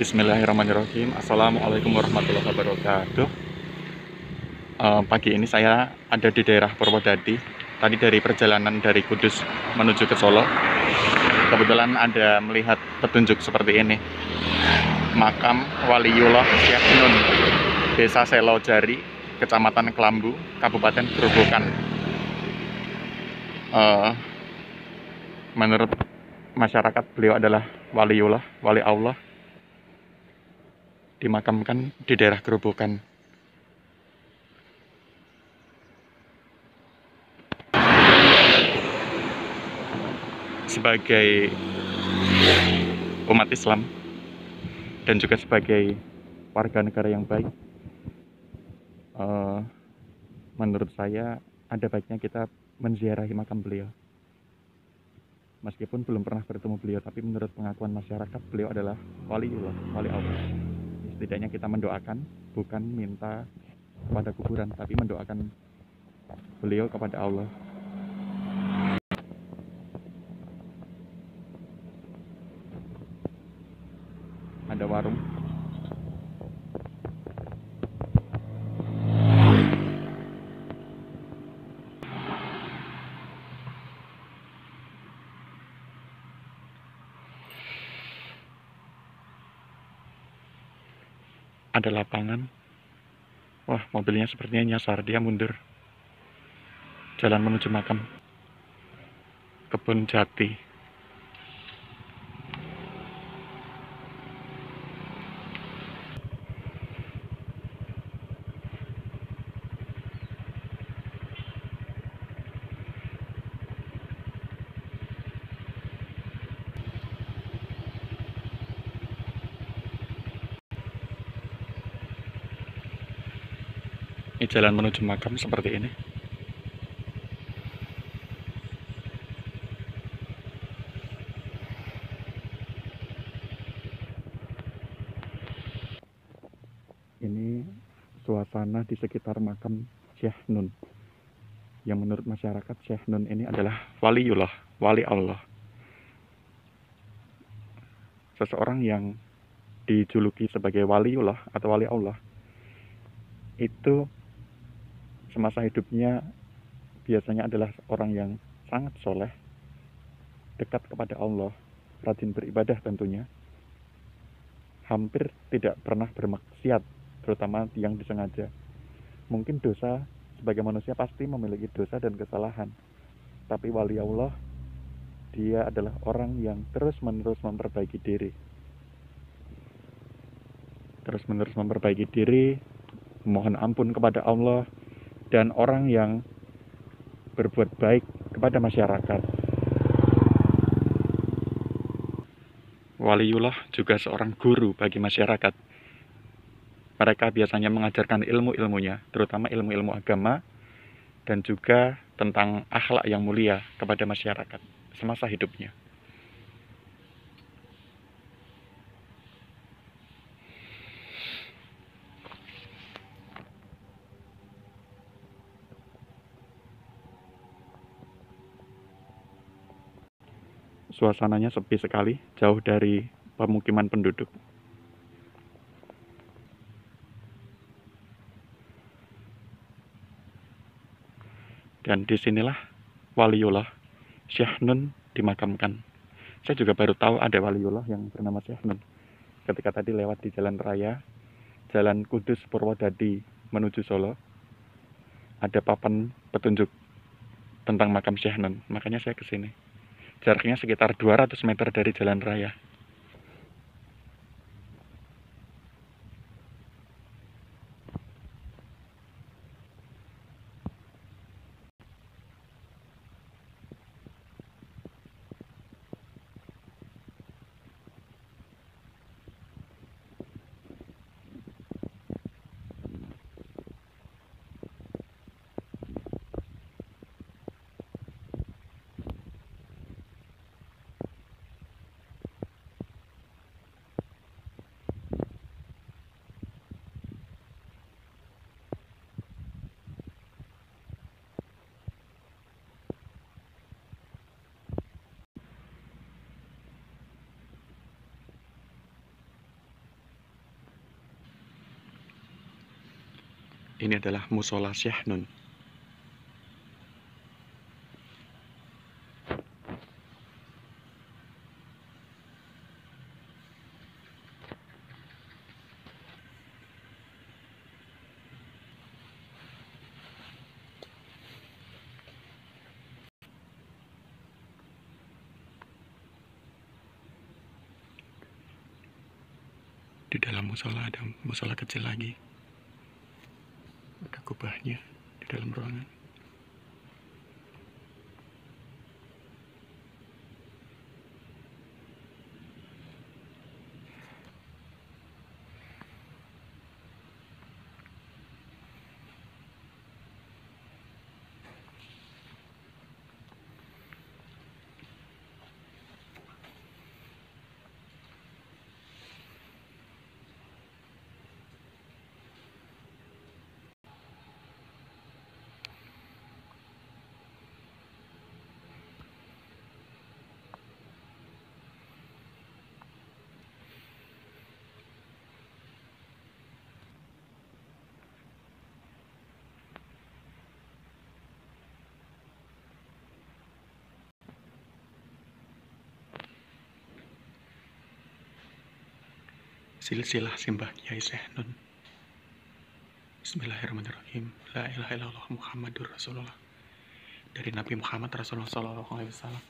Bismillahirrahmanirrahim. Assalamualaikum warahmatullahi wabarakatuh. Pagi ini saya ada di daerah Purwodadi. Tadi dari perjalanan dari Kudus menuju ke Solo, kebetulan ada melihat petunjuk seperti ini. Makam Waliullah Syekh Nun, Desa Selojari, Kecamatan Kelambu, Kabupaten Grobogan. Menurut masyarakat, beliau adalah waliullah, wali Allah, dimakamkan di daerah Grobogan. Sebagai umat Islam dan juga sebagai warga negara yang baik, menurut saya ada baiknya kita menziarahi makam beliau. Meskipun belum pernah bertemu beliau, tapi menurut pengakuan masyarakat, beliau adalah waliullah, wali Allah. Setidaknya kita mendoakan, bukan minta kepada kuburan, tapi mendoakan beliau kepada Allah. Ada warung. Ada lapangan. Wah, mobilnya sepertinya nyasar, dia mundur. Jalan menuju makam. Kebun jati. Ini jalan menuju makam seperti ini. Ini suasana di sekitar makam Syekh Nun, yang menurut masyarakat Syekh Nun ini adalah waliullah, wali Allah. Seseorang yang dijuluki sebagai waliullah atau wali Allah itu semasa hidupnya biasanya adalah orang yang sangat soleh, dekat kepada Allah, rajin beribadah tentunya, hampir tidak pernah bermaksiat, terutama yang disengaja. Mungkin dosa, sebagai manusia pasti memiliki dosa dan kesalahan, tapi wali Allah, dia adalah orang yang terus-menerus memperbaiki diri. Terus-menerus memperbaiki diri, mohon ampun kepada Allah, dan orang yang berbuat baik kepada masyarakat. Waliullah juga seorang guru bagi masyarakat. Mereka biasanya mengajarkan ilmu-ilmunya, terutama ilmu-ilmu agama, dan juga tentang akhlak yang mulia kepada masyarakat semasa hidupnya. Suasananya sepi sekali, jauh dari pemukiman penduduk. Dan disinilah waliullah Syekh Nun dimakamkan. Saya juga baru tahu ada waliullah yang bernama Syekh Nun ketika tadi lewat di jalan raya, Jalan Kudus Purwodadi menuju Solo. Ada papan petunjuk tentang makam Syekh Nun, makanya saya kesini. Jaraknya sekitar 200 meter dari jalan raya. Ini adalah musola Syekh Nun. Di dalam musola ada musola kecil lagi. Ada kubahnya di dalam ruangan. Silsilah simbah Kiai Syekh Nun. Bismillahirrahmanirrahim. La ilaha illallah Muhammadur Rasulullah. Dari Nabi Muhammad Rasulullah Sallallahu Alaihi Wasallam.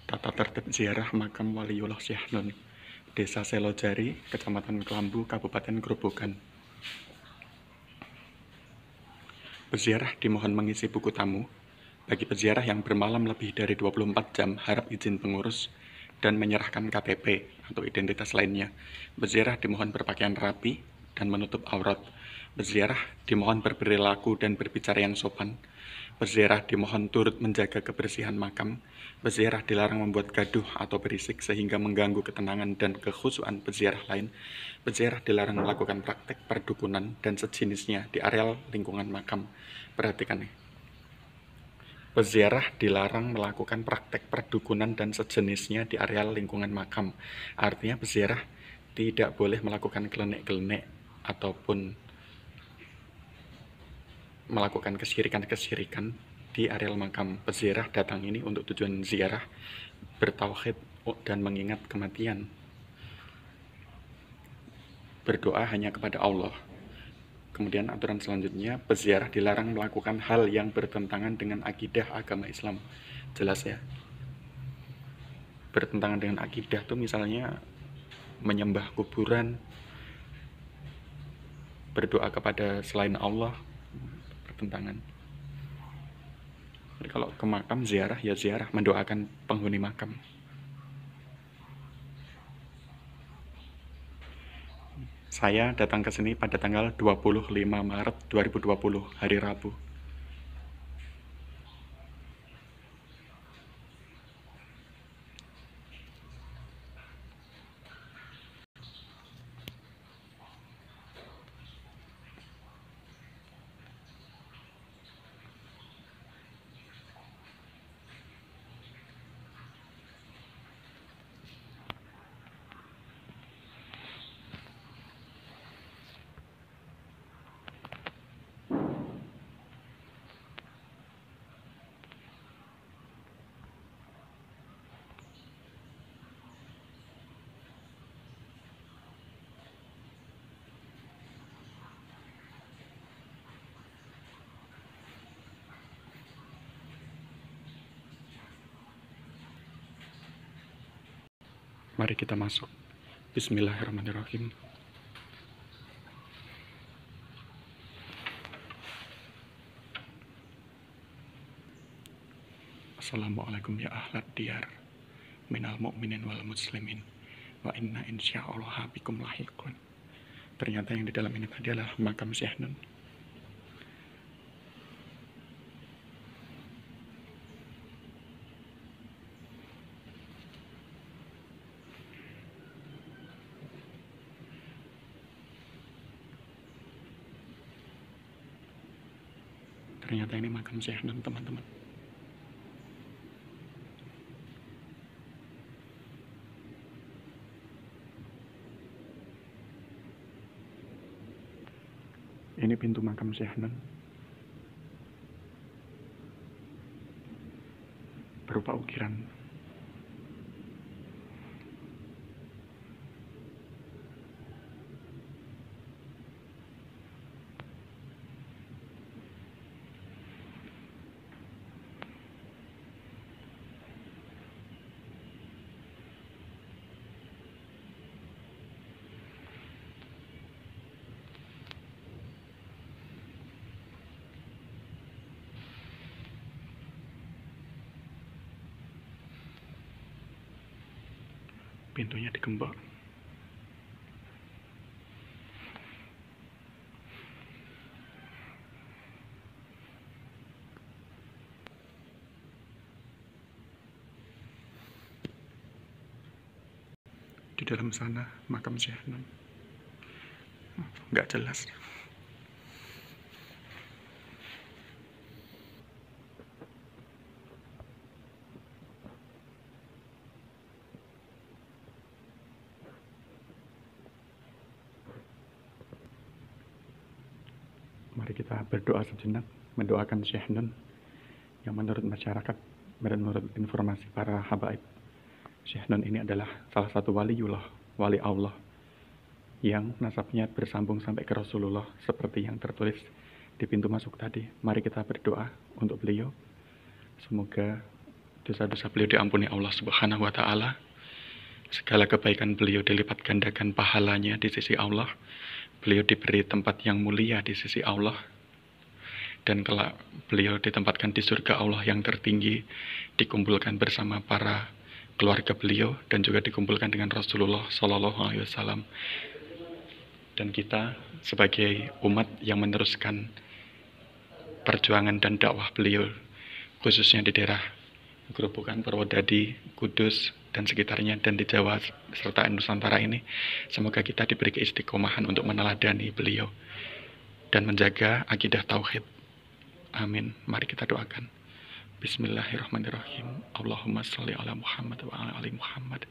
Tata tertib ziarah makam Waliullah Syekh Nun, Desa Selojari, Kecamatan Kelambu, Kabupaten Grobogan. Berziarah dimohon mengisi buku tamu Bagi peziarah yang bermalam lebih dari 24 jam, harap izin pengurus dan menyerahkan KTP atau identitas lainnya. Peziarah dimohon berpakaian rapi dan menutup aurat. Peziarah dimohon berperilaku dan berbicara yang sopan. Peziarah dimohon turut menjaga kebersihan makam. Peziarah dilarang membuat gaduh atau berisik sehingga mengganggu ketenangan dan kekhusyuan peziarah lain. Peziarah dilarang melakukan praktek perdukunan dan sejenisnya di areal lingkungan makam. Perhatikan nih. Peziarah dilarang melakukan praktek perdukunan dan sejenisnya di areal lingkungan makam. Artinya peziarah tidak boleh melakukan kelenek-kelenek ataupun melakukan kesyirikan-kesyirikan di areal makam. Peziarah datang ini untuk tujuan ziarah, bertauhid dan mengingat kematian. Berdoa hanya kepada Allah. Kemudian aturan selanjutnya, peziarah dilarang melakukan hal yang bertentangan dengan akidah agama Islam. Jelas ya? Bertentangan dengan akidah tuh misalnya menyembah kuburan, berdoa kepada selain Allah, bertentangan. Jadi kalau ke makam ziarah ya ziarah, mendoakan penghuni makam. Saya datang ke sini pada tanggal 25 Maret 2020, hari Rabu. Mari kita masuk. Bismillahirrahmanirrahim. Assalamualaikum ya ahlad diyar, minal mu'minin wal muslimin, wa inna insya'allah bikum lahiqun. Ternyata yang di dalam ini tadi adalah makam Syekh Nun. Ternyata ini makam Syekh Nun, teman-teman. Ini pintu makam Syekh Nun. Berupa ukiran. Pintunya digembok. Di dalam sana makam Syekh Nun. Nggak jelas. Mari kita berdoa sejenak, mendoakan Syekh Nun yang menurut masyarakat, menurut informasi para habaib, Syekh Nun ini adalah salah satu waliullah, wali Allah yang nasabnya bersambung sampai ke Rasulullah seperti yang tertulis di pintu masuk tadi. Mari kita berdoa untuk beliau. Semoga dosa-dosa beliau diampuni Allah Subhanahu wa taala. Segala kebaikan beliau dilipat gandakan pahalanya di sisi Allah. Beliau diberi tempat yang mulia di sisi Allah. dan kelak beliau ditempatkan di surga Allah yang tertinggi, dikumpulkan bersama para keluarga beliau dan juga dikumpulkan dengan Rasulullah Shallallahu Alaihi Wasallam. Dan kita sebagai umat yang meneruskan perjuangan dan dakwah beliau, khususnya di daerah Gerobokan, Purwodadi, Kudus, dan sekitarnya, dan di Jawa serta Nusantara ini, semoga kita diberi keistiqomahan untuk meneladani beliau dan menjaga akidah tauhid. Amin. Mari kita doakan. Bismillahirrahmanirrahim. Allahumma sholli ala Muhammad wa ala ali Muhammad.